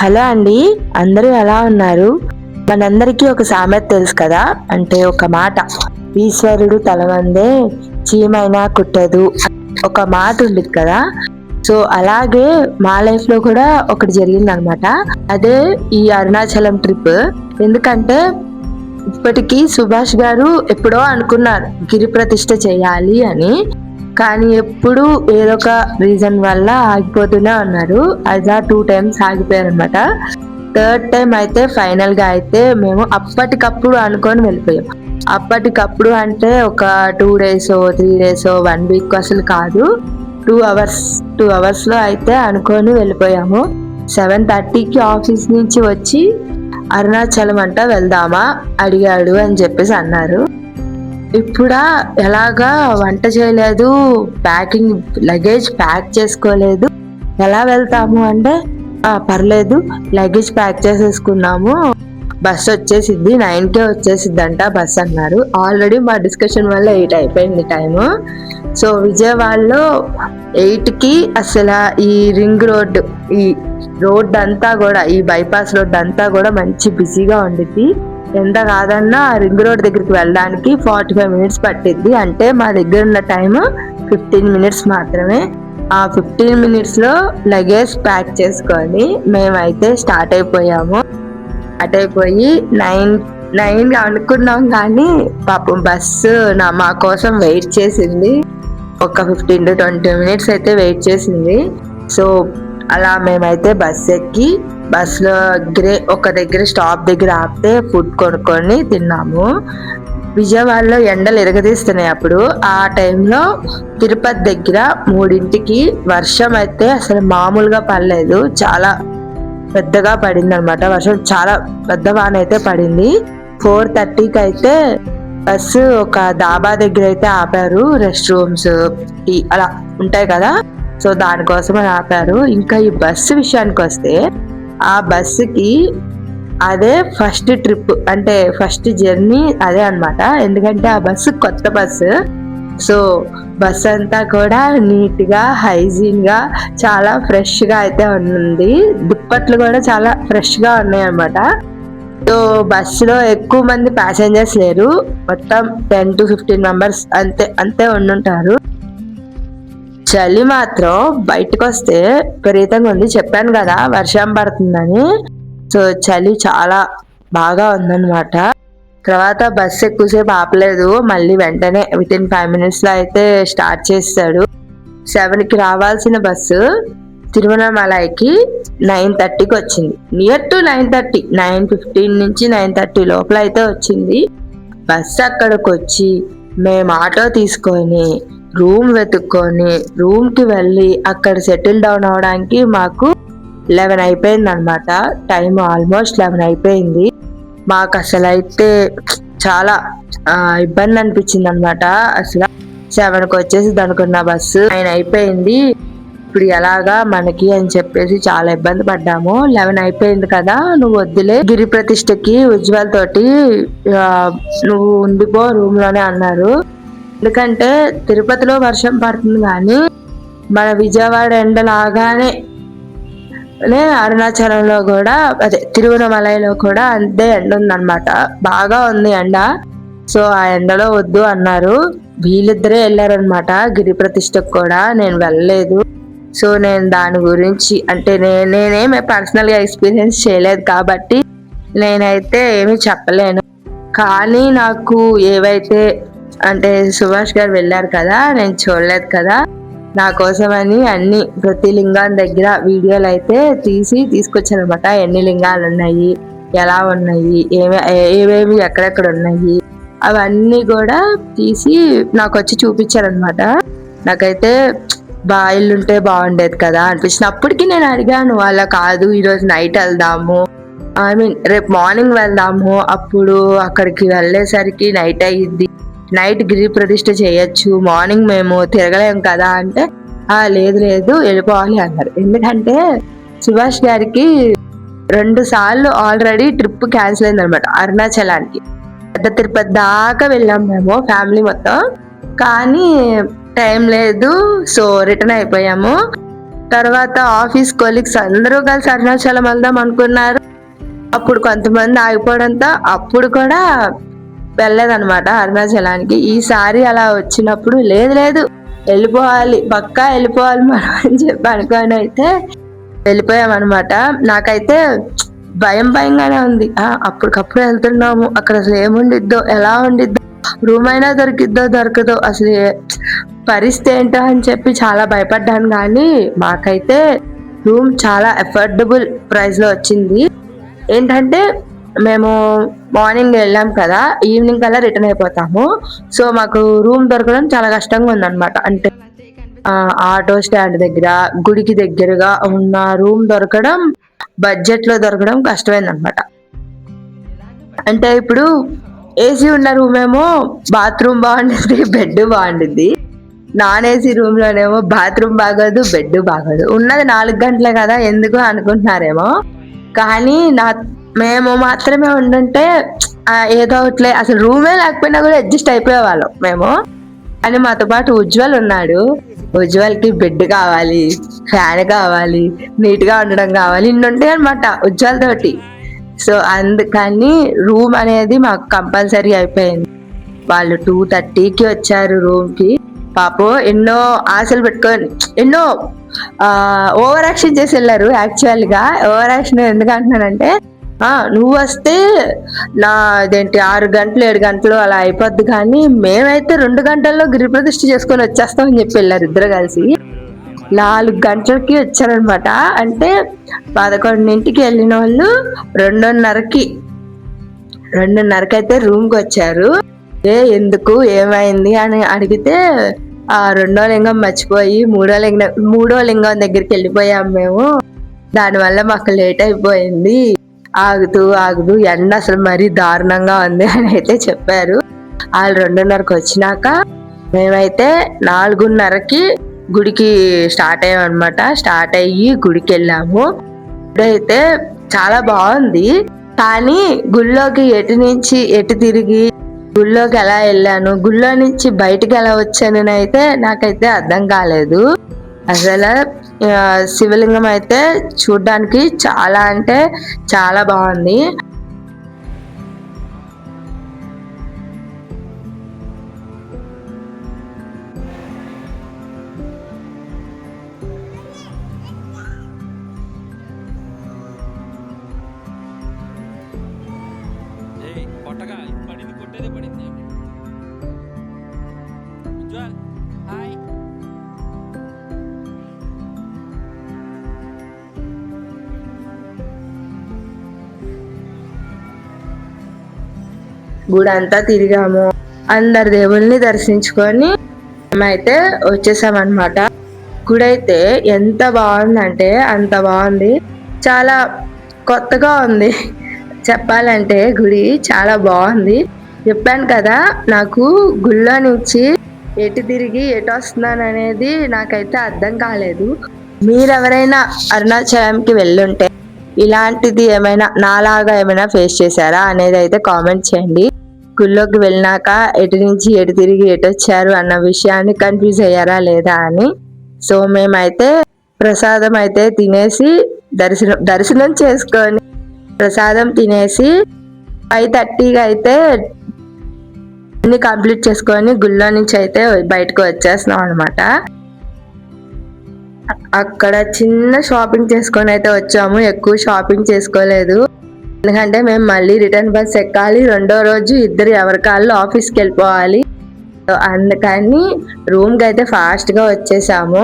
Hello అండి, అందరూ ఎలా ఉన్నారు? మనందరికీ ఒక సామెత తెలుసు కదా, అంటే ఒక మాట, ఈశ్వరుడు తలవందే చీమైనా కుట్టదు ఒక మాట ఉంది కదా. సో అలాగే మా లైఫ్ లో కూడా ఒకటి జరిగింది అనమాట. అదే ఈ అరుణాచలం ట్రిప్. ఎందుకంటే ఇప్పటికీ సుభాష్ గారు ఎప్పుడో అనుకున్నారు గిరి ప్రతిష్ఠ చేయాలి అని, కానీ ఎప్పుడు ఏదో ఒక రీజన్ వల్ల ఆగిపోతూనే ఉన్నారు. అలా 2 times ఆగిపోయారు అనమాట. థర్డ్ టైం అయితే ఫైనల్ గా అయితే మేము అప్పటికప్పుడు అనుకొని వెళ్ళిపోయాం. అప్పటికప్పుడు అంటే ఒక 2 days 3 days 1 week అసలు కాదు, 2 hours లో అయితే అనుకొని వెళ్ళిపోయాము. 7:30కి ఆఫీస్ నుంచి వచ్చి అరుణాచలం అంట వెళ్దామా అడిగాడు అని చెప్పేసి అన్నారు. ఇప్పుడా ఎలాగా వంట చేయలేదు, ప్యాకింగ్ లగేజ్ ప్యాక్ చేసుకోలేదు, ఎలా వెళ్తాము అంటే పర్లేదు లగేజ్ ప్యాక్ చేసేసుకున్నాము, బస్ వచ్చేసిద్ది 9కే వచ్చేసిద్దంట బస్ అన్నారు. ఆల్రెడీ మా డిస్కషన్ వల్ల 8 అయిపోయింది టైము. సో విజయవాడలో 8కి అసలు ఈ రింగ్ రోడ్, ఈ రోడ్ అంతా కూడా, ఈ బైపాస్ రోడ్ అంతా కూడా మంచి బిజీగా ఉండిద్ది. ఎంత కాదన్నా రింగ్ రోడ్ దగ్గరికి వెళ్ళడానికి 45 minutes పట్టిద్ది. అంటే మా దగ్గర ఉన్న టైం 15 minutes మాత్రమే. ఆ 15 minutes లో లగేజ్ ప్యాక్ చేసుకొని మేమైతే స్టార్ట్ అయిపోయాము. స్టార్ట్ అయిపోయి 9 అనుకున్నాం, కానీ పాపం బస్సు మా కోసం వెయిట్ చేసింది. ఒక 15 to 20 minutes అయితే వెయిట్ చేసింది. సో అలా మేమైతే బస్ ఎక్కి బస్సులో ఒక దగ్గర స్టాప్ దగ్గర ఆపితే ఫుడ్ కొనుక్కొని తిన్నాము. విజయవాడలో ఎండలు ఎరగదీస్తున్నాయి అప్పుడు. ఆ టైంలో తిరుపతి దగ్గర 3ంటికి వర్షం అయితే అసలు మామూలుగా పడలేదు, చాలా పెద్దగా పడింది అనమాట. వర్షం చాలా పెద్ద వాన అయితే పడింది. 4:30కి అయితే బస్సు ఒక దాబా దగ్గర అయితే ఆపారు. రెస్ట్ రూమ్స్ అలా ఉంటాయి కదా, సో దానికోసం అని ఆపారు. ఇంకా ఈ బస్సు విషయానికి వస్తే, ఆ బస్సుకి అదే ఫస్ట్ ట్రిప్, అంటే ఫస్ట్ జర్నీ అదే అనమాట. ఎందుకంటే ఆ బస్సు కొత్త బస్సు. సో బస్ అంతా కూడా నీట్ గా, హైజీన్ గా, చాలా ఫ్రెష్ గా అయితే ఉంది. దుప్పట్లు కూడా చాలా ఫ్రెష్ గా ఉన్నాయి అనమాట. సో బస్సులో ఎక్కువ మంది ప్యాసింజర్స్ లేరు, మొత్తం 10 to 15 members అంతే ఉండుంటారు. చలి మాత్రం బయటకు వస్తే విపరీతంగా ఉంది. చెప్పాను కదా వర్షం పడుతుందని. సో చలి చాలా బాగా ఉందన్నమాట. తర్వాత బస్సు ఎక్కువసేపు ఆపలేదు, మళ్ళీ వెంటనే వితిన్ 5 minutes లో అయితే స్టార్ట్ చేస్తాడు. 7కి రావాల్సిన బస్సు తిరువణమలైకి 9:30కి వచ్చింది. నియర్ టు 9:30, 9:15 నుంచి 9:30 లోపల అయితే వచ్చింది. బస్సు అక్కడికి వచ్చి మేము ఆటో తీసుకొని రూమ్ వెతుక్కొని రూమ్కి వెళ్ళి అక్కడ సెటిల్ డౌన్ అవడానికి మాకు 11 అయిపోయింది అనమాట. టైం ఆల్మోస్ట్ 11 అయిపోయింది. మాకు అసలు అయితే చాలా ఇబ్బంది అనిపించింది అనమాట. అసలు 7కి వచ్చేసి అనుకున్న బస్సు 9 అయిపోయింది. ఇప్పుడు ఎలాగా మనకి అని చెప్పేసి చాలా ఇబ్బంది పడ్డాము. 11 అయిపోయింది కదా, నువ్వు వద్దులే, గిరి ప్రతిష్టకి ఉజ్వల్ తోటి నువ్వు ఉండిపో రూమ్ లోనే అన్నారు. ఎందుకంటే తిరుపతిలో వర్షం పడుతుంది, కానీ మన విజయవాడ ఎండలాగానే అరుణాచలంలో కూడా, అదే తిరువణమలైలో కూడా అంతే ఎండ ఉందన్నమాట. బాగా ఉంది ఎండ. సో ఆ ఎండలో వద్దు అన్నారు. వీళ్ళిద్దరే వెళ్ళారనమాట గిరి ప్రతిష్టకు కూడా, నేను వెళ్ళలేదు. సో నేను దాని గురించి, అంటే నేనేమి పర్సనల్ గా ఎక్స్పీరియన్స్ చేయలేదు కాబట్టి నేనైతే ఏమి చెప్పలేను. కానీ నాకు ఏవైతే, అంటే సుభాష్ గారు వెళ్ళారు కదా, నేను చూడలేదు కదా, నా కోసమని అన్ని ప్రతి లింగాల దగ్గర వీడియోలు అయితే తీసుకొచ్చాను అనమాట. ఎన్ని లింగాలు ఉన్నాయి, ఎలా ఉన్నాయి, ఏవేవి ఎక్కడెక్కడ ఉన్నాయి, అవన్నీ కూడా తీసి నాకు వచ్చి చూపించారనమాట. నాకైతే ఇల్లుంటే బాగుండేది కదా అనిపించినప్పటికీ నేను అడిగాను, అలా కాదు ఈరోజు నైట్ వెళ్దాము, రేపు మార్నింగ్ వెళ్దాము, అప్పుడు అక్కడికి వెళ్ళేసరికి నైట్ అయ్యిద్ది, నైట్ గిరి ప్రతిష్ఠ చేయొచ్చు, మార్నింగ్ మేము తిరగలేము కదా అంటే, లేదు వెళ్ళిపోవాలి అన్నారు. ఎందుకంటే సుభాష్ గారికి 2 సార్లు ఆల్రెడీ ట్రిప్ క్యాన్సిల్ అయింది అనమాట అరుణాచలానికి. పెద్ద తిరుపతి దాకా వెళ్ళాం మేము ఫ్యామిలీ మొత్తం, కానీ టైం లేదు. సో రిటర్న్ అయిపోయాము. తర్వాత ఆఫీస్ కొలీగ్స్ అందరూ కలిసి అరుణాచలం వెళ్దాం అనుకున్నారు. అప్పుడు కొంతమంది ఆగిపోవడంతో అప్పుడు కూడా వెళ్ళలేదన్నమాట అరుణాచలానికి. ఈసారి అలా వచ్చినప్పుడు లేదు లేదు వెళ్ళిపోవాలి, పక్కా వెళ్ళిపోవాలి మనం అని చెప్పి అనుకొని అయితే వెళ్ళిపోయామన్నమాట. నాకైతే భయంగానే ఉంది. అప్పటికప్పుడు వెళ్తున్నాము, అక్కడ అసలు ఏముండిద్దో, ఎలా ఉండిద్దో, రూమ్ అయినా దొరకదో అసలు పరిస్థితి ఏంటో అని చెప్పి చాలా భయపడ్డాను. కానీ మాకైతే రూమ్ చాలా అఫోర్డబుల్ ప్రైస్ లో వచ్చింది. ఏంటంటే మేము మార్నింగ్ వెళ్ళాం కదా, ఈవినింగ్ కల్లా రిటర్న్ అయిపోతాము. సో మాకు రూమ్ దొరకడం చాలా కష్టంగా ఉందన్నమాట. అంటే ఆటో స్టాండ్ దగ్గర, గుడికి దగ్గరగా ఉన్న రూమ్ దొరకడం, బడ్జెట్ లో దొరకడం కష్టమైంది అనమాట. అంటే ఇప్పుడు ఏసీ ఉన్న రూమ్ ఏమో బాత్రూమ్ బాగుండిద్ది, బెడ్ బాగుండిద్ది. నాన్ ఏసీ రూమ్ లోనేమో బాత్రూమ్ బాగోదు, బెడ్ బాగోదు. ఉన్నది 4 గంటలే కదా ఎందుకు అనుకుంటున్నారేమో, కానీ మేము మాత్రమే ఉండుంటే ఏదో ఒకట్లే, అసలు రూమే లేకపోయినా కూడా అడ్జస్ట్ అయిపోయేవాళ్ళం మేము. అని మాతో పాటు ఉజ్వల్ ఉన్నాడు. ఉజ్వల్ కి బెడ్ కావాలి, ఫ్యాన్ కావాలి, నీట్ గా ఉండడం కావాలి, ఇన్ని ఉంటాయి అనమాట ఉజ్వల్ తోటి. సో అందుకని రూమ్ అనేది మాకు కంపల్సరీ అయిపోయింది. వాళ్ళు 2:30కి వచ్చారు రూమ్ కి. పాపం ఎన్నో ఆశలు పెట్టుకొని ఎన్నో ఓవర్ యాక్షన్ చేసి వెళ్ళారు. యాక్చువల్ గా ఓవర్ యాక్షన్ ఎందుకు అంటున్నానంటే, నువ్వు వస్తే అదేంటి 6 గంటలు 7 గంటలు అలా అయిపోద్ది, కానీ మేమైతే 2 గంటల్లో గిరిప్రతిష్ఠ చేసుకొని వచ్చేస్తామని చెప్పి వెళ్ళారు ఇద్దరు కలిసి. 4 గంటలకి వచ్చారనమాట. అంటే 11ంటికి వెళ్ళిన వాళ్ళు 2:30కి అయితే రూమ్ కి వచ్చారు. ఎందుకు ఏమైంది అని అడిగితే రెండో లింగం మర్చిపోయి మూడో లింగం దగ్గరికి వెళ్ళిపోయాం మేము, దానివల్ల మాకు లేట్ అయిపోయింది, ఆగుతూ ఎండ అసలు మరీ దారుణంగా ఉంది అని అయితే చెప్పారు. వాళ్ళు 2:30కి వచ్చినాక మేమైతే 4:30కి గుడికి స్టార్ట్ అయ్యాం అనమాట. స్టార్ట్ అయ్యి గుడికి వెళ్ళాము. గుడి అయితే చాలా బాగుంది, కానీ గుళ్ళోకి ఎటు నుంచి ఎటు తిరిగి గుళ్ళోకి ఎలా వెళ్ళాను, గుళ్ళో నుంచి బయటికి ఎలా వచ్చాను అయితే నాకైతే అర్థం కాలేదు. అసలు శివలింగం అయితే చూడ్డానికి చాలా అంటే చాలా బాగుంది. గుడి అంతా తిరిగాము, అందరి దేవుల్ని దర్శించుకొని మేమైతే వచ్చేసామన్నమాట. గుడి అయితే ఎంత బాగుందంటే అంత బాగుంది, చాలా కొత్తగా ఉంది చెప్పాలంటే. గుడి చాలా బాగుంది. చెప్పాను కదా, నాకు గుళ్ళో నుంచి ఎటు తిరిగి ఎటు వస్తున్నాను అనేది నాకైతే అర్థం కాలేదు. మీరెవరైనా అరుణాచలంకి వెళ్ళుంటే ఇలాంటిది ఏమైనా నాలాగా ఏమైనా ఫేస్ చేశారా అనేది అయితే కామెంట్ చేయండి. గుళ్ళోకి వెళ్ళినాక ఎటు నుంచి ఎటు తిరిగి ఎటు వచ్చారు అన్న విషయాన్ని కన్ఫ్యూజ్ అయ్యారా లేదా అని. సో మేమైతే ప్రసాదం అయితే తినేసి దర్శనం చేసుకొని ప్రసాదం తినేసి 5:30కి అయితే అన్ని కంప్లీట్ చేసుకొని గుళ్ళో నుంచి అయితే బయటకు వచ్చేస్తున్నాం అనమాట. అక్కడ చిన్న షాపింగ్ చేసుకొని అయితే వచ్చాము, ఎక్కువ షాపింగ్ చేసుకోలేదు. ఎందుకంటే మేము మళ్ళీ రిటర్న్ బస్ ఎక్కాలి, రెండో రోజు ఇద్దరు ఎవరి కాళ్ళు ఆఫీస్కి వెళ్ళిపోవాలి. అందుకని రూమ్కి అయితే ఫాస్ట్గా వచ్చేసాము.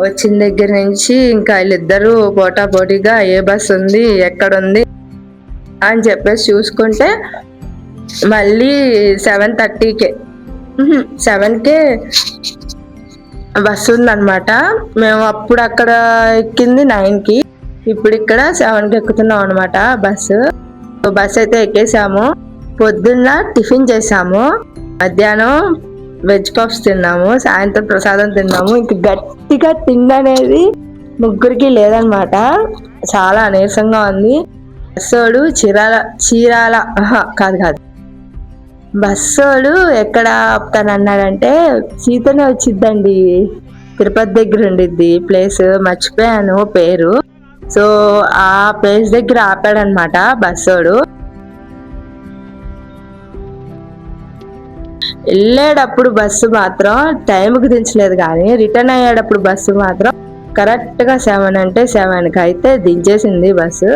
వచ్చిన దగ్గర నుంచి ఇంకా వీళ్ళిద్దరూ పోటాపోటీగా ఏ బస్ ఉంది ఎక్కడుంది అని చెప్పేసి చూసుకుంటే మళ్ళీ 7:30కే 7కే బస్సు ఉందన్నమాట. మేము అప్పుడు అక్కడ ఎక్కింది 9కి, ఇప్పుడు ఇక్కడ 7కి ఎక్కుతున్నాం అనమాట బస్సు అయితే ఎక్కేసాము. పొద్దున్న టిఫిన్ చేసాము, మధ్యాహ్నం వెజ్ పఫ్స్ తిన్నాము, సాయంత్రం ప్రసాదం తిన్నాము. ఇంక గట్టిగా తిండనేది ముగ్గురికి లేదనమాట, చాలా నీరసంగా ఉంది. బస్సోడు చీరాల కాదు బస్సోడు ఎక్కడ ఆపుతానన్నాడంటే సీతనే వచ్చిద్దండి తిరుపతి దగ్గర ఉండిద్ది ప్లేస్, మర్చిపోయాను పేరు. సో ఆ ప్లేస్ దగ్గర ఆపాడనమాట బస్సోడు. వెళ్ళేటప్పుడు బస్సు మాత్రం టైంకి దించలేదు, కానీ రిటర్న్ అయ్యేటప్పుడు బస్సు మాత్రం కరెక్ట్ గా 7 అంటే 7కి అయితే దించేసింది బస్సు.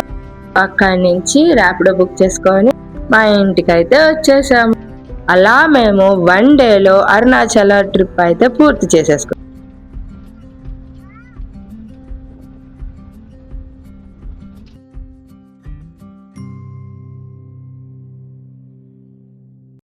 అక్కడి నుంచి ర్యాపిడో బుక్ చేసుకొని మా ఇంటికి అయితే వచ్చేసాము. అలా మేము 1 డేలో అరుణాచల ట్రిప్ అయితే పూర్తి చేసేసుకున్నాం.